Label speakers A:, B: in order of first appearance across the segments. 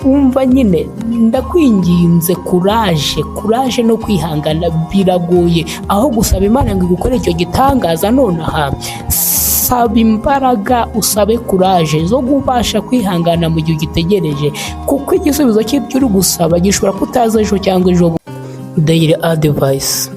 A: wumva nyine ndakwinginze kuraje no kwihangana biragoye, aho gusaba Imana ngo igukore icyo gitangaza nonaha, saba imbaraga, usabe kuraje zo kubasha kwihangana mu gihe ugitegereje, kuko igisubizo cy'ibyo uri gusaba gishobora kutaza ejo cyangwa ejo. Daily advice.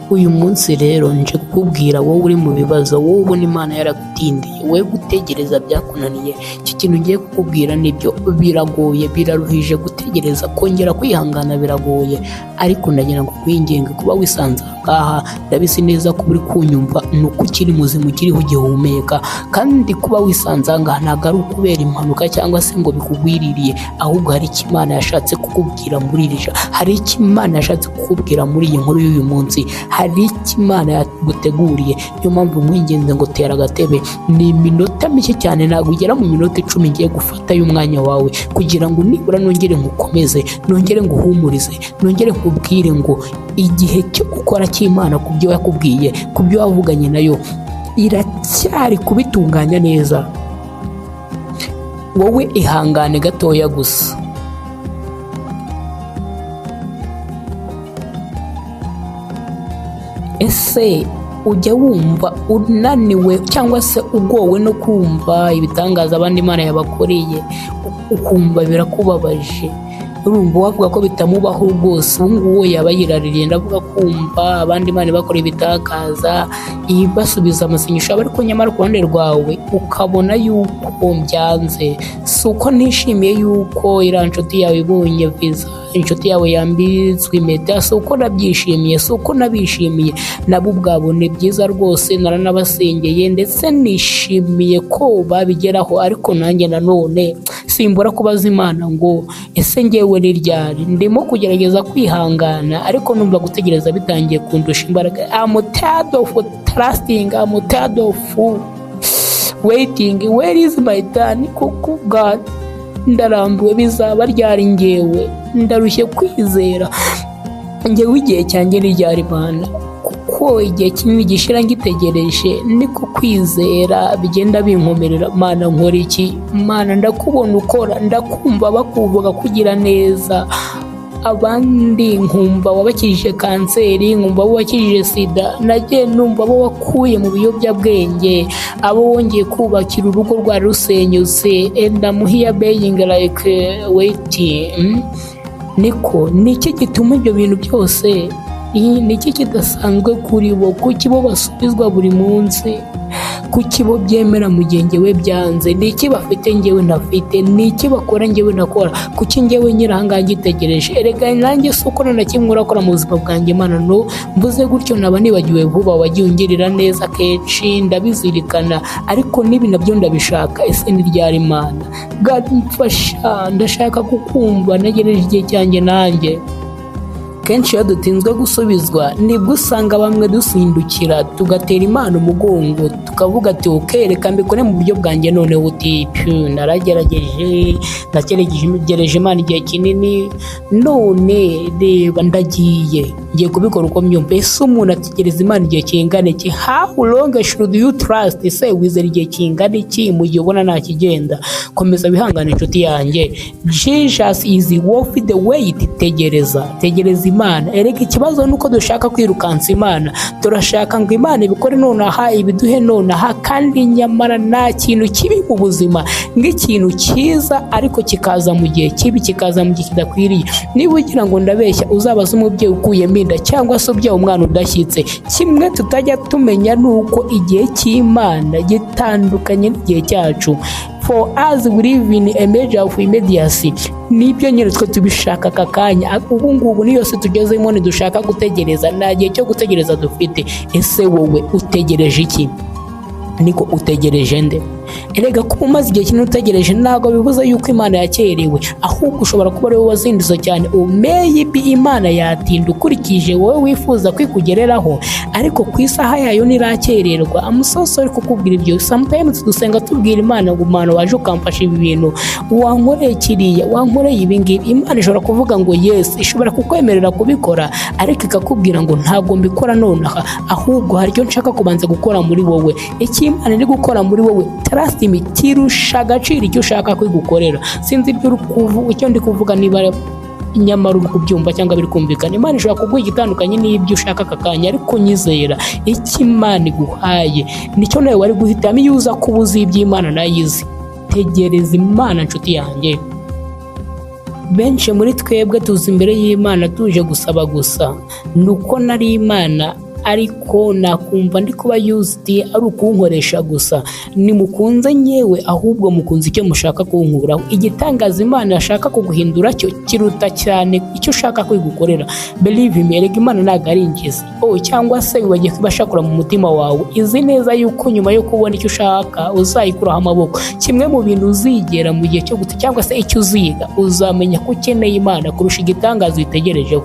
A: Uyu munsi rero nje kukubwira wowe uri mu bibazo, wowe ubona Imana yaragutindiye, wowe gutegereza byakunaniye, iki kintu ngiye kukubwira nibyo biragoye, biraruhije gutegereza, kongera kwihangana biragoye, ariko ndagira ngo kwinginga kuba wisanze ngaha, ndabizi neza ko uri kunyumva nuko ukiri muzima, ukiriho ugihumeka, kandi kuba wisanze ngaha ntabwo ari ukubera impanuka cyangwa se ngo bikugwiririye, ahubwo hari icyo Imana yashatse kukubwira muri iri joro, hari icyo Imana yashatse kukubwira muri iyi nkuru y'uyu munsi, hari icyo Imana yaguteguriye. Niyo mpamvu mwinginze ngo tera agatebe, ni iminota mike cyane, ntabwo ugera mu minota 10 ngiye gufata y'umwanya wawe, kugira ngo nibura nongere ngukomeze, nongere nguhumurize, nongere nkubwire ngo igihe cyo gukora cy'Imana ku byo yakubwiye, ku byo wavuganye nayo, iracyari kubitunganya neza. Wowe ihangane gatoya gusa. Ese ujya wumva unaniwe cyangwa se ugowe no kumva ibitangaza abandi Imana yabakoreye, ukumva birakubabaje, urumva wavuga ko bitamubaho rwose, ubu ngubu yaba yiraririye, ndavuga kumva abandi Imana bakora ibitangaza, ibasubiza amasengesho, ariko nyamara ku ruhande rwawe ukabona yuko byanze, si uko nishimiye yuko iriya nshuti yawe ibonye visa, inshuti yawe yambitswe impeta, si uko nabyishimiye, si uko nabishimiye, nabo ubwabo ni byiza rwose, naranabasengeye ndetse nishimiye ko babigeraho, ariko nanjye nanone simbura kubaza Imana ngo ese ngewe ni ryari? Ndimo kugerageza kwihangana, ariko numva gutegereza bitangiye kundusha imbaraga. I'm tired of trusting, I'm tired of waiting, where is my turn? Kuko God, ndarambiwe, bizaba ryari? Ngewe ndarushye kwizera, ngewe igihe cyanjye ni ryari Mana? Kuko igihe kinini gishira ngitegereje, niko kwizera bigenda binkomerera. Mana nkora iki? Mana ndakubona ukora, ndakumva bakuvuga kugira neza abandi, nkumva wabakijije kanseri, nkumva wabakijije sida, nagiye numva abo wakuye mu biyobyabwenge, abo wongeye kubakira urugo rwa rusenyutse, and I'm here being like waiting. Niko niki gituma ibyo bintu byose, niki kidasanzwe kuri bo? Kuki bo basubizwa buri munsi? Kuki bo byemera mu gihe ngewe byanze? Niki bafite ngewe ntafite? Niki bakora ngewe ntakora? Kuki ngewe nyirahanga ngitegereje? Erega nanjye suko na kimwe urakora mu buzima bwanjye Mana, no mvuze gutyo naba nibagiwe vuba, wagiye ungirira neza kenshi, ndabizirikana, ariko nibi nabyo ndabishaka. Ese ni ryari Mana? God mfasha, ndashaka kukumva, nagereje igihe cyanjye nanjye. Kenshi iyo dutinzwe gusubizwa nibwo usanga bamwe dusindukira tugatera Imana umugongo, tukavuga ati ukereka mbikore mu buryo bwanjye, none uti naragerageje, nagereje Imana igihe kinini, none reba ndagiye ngiye kubikora uko myumva. Ese umuntu ategereza Imana igihe kingana iki? How long should you trust? Ese wizera igihe kingana iki mu gihe ubona nta kigenda? Komeza bihangane inshuti yanjye, Jesus is worth the wait. Tegereza Imana. Erega ikibazo nuko dushaka kwirukansa Imana, turashaka ngo Imana ibikore nonaha, ibiduhe nonaha, kandi nyamara nta kintu kibi mu buzima nk'ikintu cyiza ariko kikaza mu gihe kibi, kikaza mu gihe kidakwiriye. Niba ugira ngo ndabeshya, uzabaza umubyeyi ukuyemo inda cyangwa se ubyaye umwana udashyitse. Kimwe tutajya tumenya nuko igihe cy'Imana gitandukanye n'igihe cyacu. For us we live in a measure of immediacy. Nibyo nyine twe tubishaka aka kanya, ubu ngubu niyo se tugezemo ntidushaka gutegereza, nta gihe cyo gutegereza dufite. Ese wowe utegereje iki? Niko utegereje nde? Erega kuba umaze igihe kinini utegereje ntabwo bivuze yuko Imana yakerewe, ahubwo ushobora kuba ari wowe wazindutse cyane. Maybe Imana yatinda ukurikije wowe wifuza kwikugereraho, ariko ku isaha yayo ntirakererwa. Amusoso kukubwira ibyo. Sometimes dusenga tubwira Imana ngo Mana waje ukamfasha ibi bintu, wankoreye kiriya, wankoreye ibi ngibi. Imana ishobora kuvuga ngo yes, ishobora kukwemerera kubikora, ariko ikakubwira ngo ntabwo mbikora nonaha, ahubwo hari icyo nshaka kubanza gukora muri wowe. Iki Imana iri gukora muri wowe trust me, kirusha agaciro icyo ushaka kwigukorera. Sinzi icyo ndi kuvuga niba nyamara uri kubyumva cyangwa biri kumvikana. Imana ishobora kuguha igitandukanye n'ibyo ushaka aka kanya, ariko nyizera icyo Imana iguhaye nicyo nawe wari guhitamo. Iyo uza kuba uzi iby'Imana nayo izi, tegereza Imana nshuti yanjye. Benshi muri twebwe tuzi imbere y'Imana tuje gusaba gusa, nuko nari Imana ariko nakumva ndi kuba used ari ukunkoresha gusa. Nimukunze nyewe, ahubwo mukunze icyo mushaka kunkuraho. Igitangaza Imana yashaka kuguhindura cyo kiruta cyane icyo ushaka kwigukorera. Believe me, erega Imana ntabwo ari ingizi cyangwa se wibagiye kubashakura mu mutima wawe. Izi neza yuko nyuma yo kubona icyo ushaka uzayikuraho amaboko. Kimwe mu bintu uzigera mu gihe cyo guta cyangwa se icyo uziga, uzamenya ko ukeneye Imana kurusha igitangaza witegerejeho.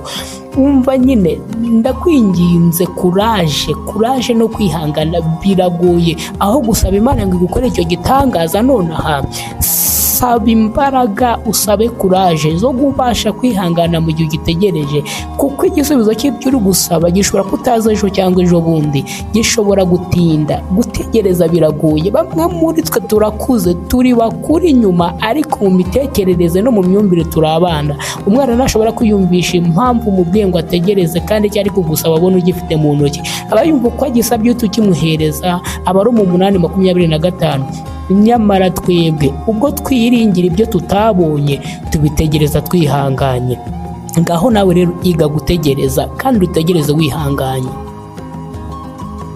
A: Umva nyine, ndakwinginze kuraje no kwihangana biragoye. Aho gusaba Imana ngo igukore icyo gitangaza nonaha, saba imbaraga, usabe kuraje zo kubasha kwihangana mu gihe ugitegereje, kuko igisubizo cy'ibyo uri gusaba gishobora kutaza ejo cyangwa ejo bundi, gishobora gutinda. Gutegereza biragoye. Bamwe muri twe turakuze, turi bakuru inyuma, ariko mu mitekerereze no mu myumvire turi abana. Umwana ntashobora kwiyumvisha impamvu umubwiye ngo ategereze kandi icyo ari kugusaba abona ugifite mu ntoki. Aba yumva uko agisabye tukimuhereza, aba ari 8:25. Nyamara twebwe ubwo twiringira ibyo tutabonye, tubitegereza twihanganye. Ngaho nawe rero iga gutegereza, kandi utegereze wihanganye.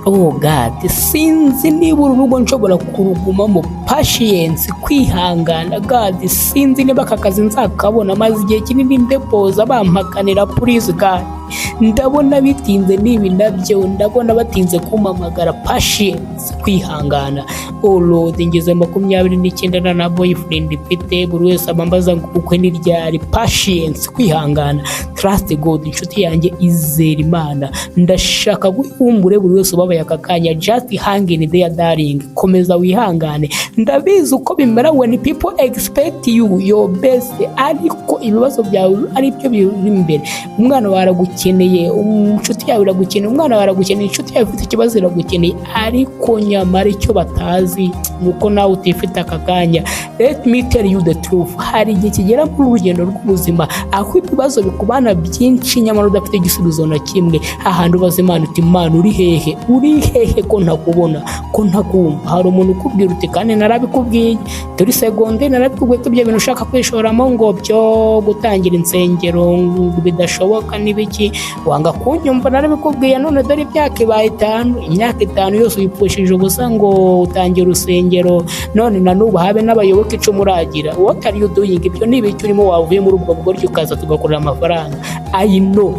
A: Oh God, sinzi niba uru rugo nshobora kurugumamo. Patience, kwihangana. God, sinzi niba aka kazi nzakabona, maze igihe kinini ndepoza bampakanira. Please God, ndabona bitinze n'ibi nabyo, ndabona batinze kumpamagara. Patience, kwihangana. Oh Lord, ngeze 29 na boyfriend mfite, buri wese abambaza ngo ukwe ni ryari. Patience, kwihangana. Trust God, inshuti yanjye, izera Imana. Ndashaka guhumbure buri wese ubabaye aka kanya. Just hang in there darling, komeza wihangane. Ndabizi uko bimera when people expect your best, ariko ibibazo byawe ari byo biri imbere. Umwana waragukeneye, inshuti yawe iragukeneye, umwana waragukeneye, inshuti yawe ifite ikibazo iragukeneye, ariko nyamara icyo batazi nuko nawe utifite aka kanya. Let me tell you the truth, hari igihe kigera mu rugendo rw'ubuzima aho ibibazo bikubana byinshi nyamara udafite igisubizo na kimwe. Hahandi ubaza Imana uti, Imana uri hehe ko ntakubona, ko ntakumva. Hari umuntu ukubwira uti, kandi narabikubwiye, turi segonde narabikubwiye ko ibyo bintu ushaka kwishoramo ngo byo gutangira insengero bidashoboka n'ibiki, wanga kunyumva. Narabikubwiye, none dore imyaka ibaye 5, imyaka 5 yose uyipfushije ubusa ngo utangira urusengero, none na n'ubu habe n'abayoboke 10 uragira. What are you doing? Ibyo ni ibiki urimo? wavuye muri ubwo bugoryi ukaza tugakorera amafaranga. I know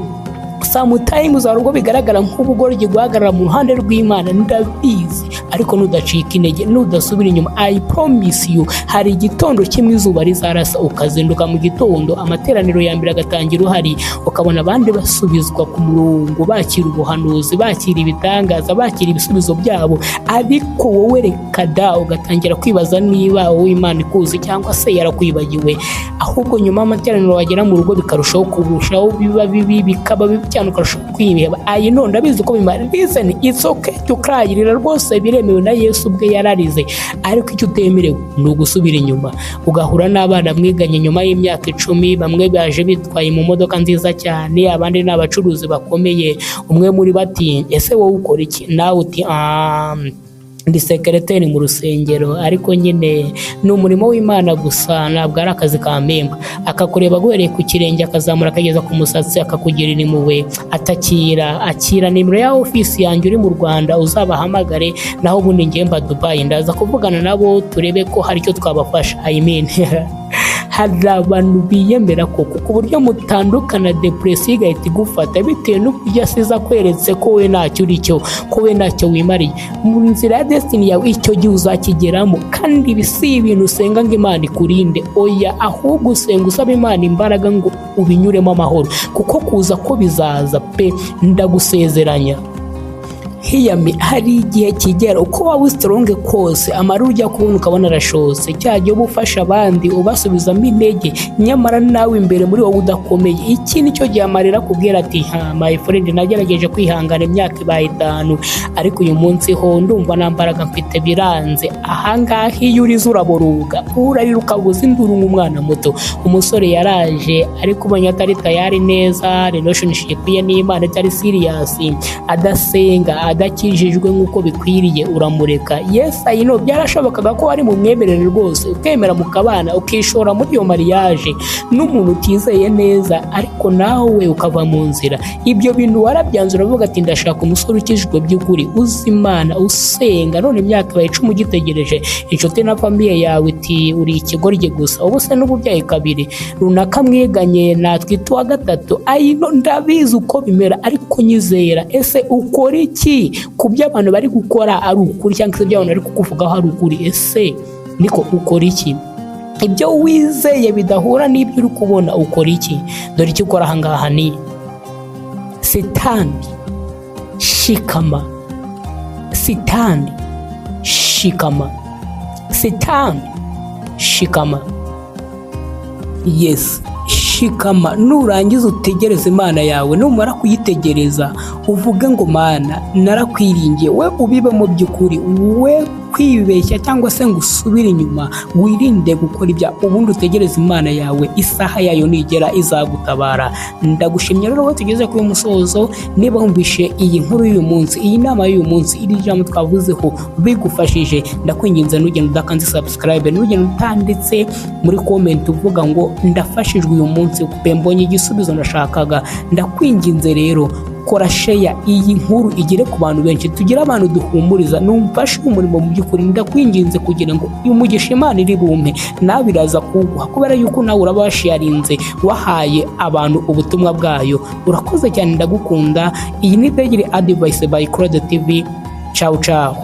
A: sometimes hari ubwo bigaragara nk'ubugoryi guhagarara mu ruhande rw'Imana, ndabizi, ariko nudacika intege, nudasubira inyuma. I promise you, hari igitondo kimwe izuba rizarasa, ukazinduka mu gitondo, amateraniro ya mbere agatangira uhari, ukabona abandi basubizwa ku murongo, bakira ubuhanuzi, bakira ibitangaza, bakira ibisubizo byabo, ariko wowe reka da ugatangira kwibaza niba wowe Imana ikuzi cyangwa se yarakwibagiwe. Ahubwo nyuma amateraniro wagera mu rugo bikarushaho kurushaho biba bibi, bikaba bibi cyane, ukarushaho kwiheba. I know, ndabizi uko bimara. Listen, it's okay to cry. Rwose biremewe, na Yesu ubwe yararize, ariko icyo utemerewe ni ugusubira inyuma ugahura n'abana mwiganye nyuma y'imyaka 10. Bamwe baje bitwaye mu modoka nziza cyane, abandi ni abacuruzi bakomeye. Umwe muri bati, ese wowe ukora iki? Nawe uti, ndi sekreteri mu rusengero, ariko nyine ni umurimo w'Imana gusa, ntabwo ari akazi ka mpemba. Akakureba guhereye ku kirenge akazamura akageza ku musatsi, akakugirira impuhwe. Akira nimero ya ofisi yanjye uri mu Rwanda, uzabahamagare, naho ubundi njye mba Dubai, ndaza kuvugana nabo turebe ko hari icyo twabafasha. I mean hari abantu biyemera koko ku buryo mutandukana, depression igahita igufata bitewe n'uburyo asize akweretse ko we ntacyo uri cyo, ko we ntacyo wimariye. Mu nzira ya destiny yawe icyo gihe uzakigeramo, kandi ibi si ibintu usenga ngo Imana ikurinde, oya, ahubwo usenga usaba Imana imbaraga ngo ubinyuremo amahoro, kuko kuza ko bizaza pe, ndagusezeranya. hiyami hari igihe kigera uko waba strong kose amarira ujya kubona ukabona arashose, cyagiye uba ufasha abandi ubasubizamo intege nyamara nawe imbere muri wowe udakomeye. Iki nicyo gihe amarira akubwira ati my friend, nagerageje kwihangana imyaka ibaye 5 ariko uyu munsi ho ndumva nta mbaraga mfite, biranze. Ahangaha iyo urize uraboroga, urarira ukabuza induru nk'umwana muto. Umusore yaraje ariko ubonye atari tayari neza, relationship ye n'Imana itari serious, adasenga, adakijijwe nk'uko bikwiriye, uramureka. Yes, I know byarashobokaga ko wari mu mwemerere rwose ukemera mukabana ukishora muri iyo mariage n'umuntu utizeye neza, ariko nawe ukava mu nzira. Ibyo bintu warabyanze uravuga ati ndashaka umusore ukijijwe by'ukuri, uzi Imana, usenga, none imyaka ibaye 10 ugitegereje. Inshuti na famiye yawe iti uri ikigoryi gusa, ubu se n'ububyaye 2 runaka mweganye natwita 3. Ayino ndabizi uko bimera ariko nyizera. Ese ukora iki kubyo abantu bari gukora ari ukuri cyangwa se by'abantu ari kukuvugaho ari ukuri? Ese niko ukora iki? Ibyo wizeye bidahura n'ibyo uri kubona ukora iki? Dore icyo ukora ahangaha ni Satani shikama, Satani shikama, Satani shikama. Yes, shikama. Nurangiza utegereze Imana yawe, numara kuyitegereza uvuge ngo Mana narakwiringiye, we ubibemo by'ukuri, we kwibeshya cyangwa se ngo usubire inyuma, wirinde gukora ibya, ubundi utegereze Imana yawe, isaha yayo nigera izagutabara. Ndagushimye rero tugeze kuri musozo. Niba wumvishe iyi nkuru y'uyu munsi, iyi nama y'uyu munsi, iri jambo twavuzeho bigufashije, ndakwinginze nugenda udakanze subscribe, nugenda utanditse muri comment uvuga ngo ndafashijwe uyu munsi, mbonye igisubizo nashakaga. Ndakwinginze rero kora share iyi nkuru igere ku bantu benshi, tugira abantu duhumuriza, numfashe umurimo mu by'ukuri. Ndakwinginze kugira ngo umugisha Imana iri bumpe nawe biraza kuguha, kubera yuko nawe urabasharinze, wahaye abantu ubutumwa bwayo. Urakoze cyane, ndagukunda. Iyi ni Daily Advice by Claude TV. Ciao ciao.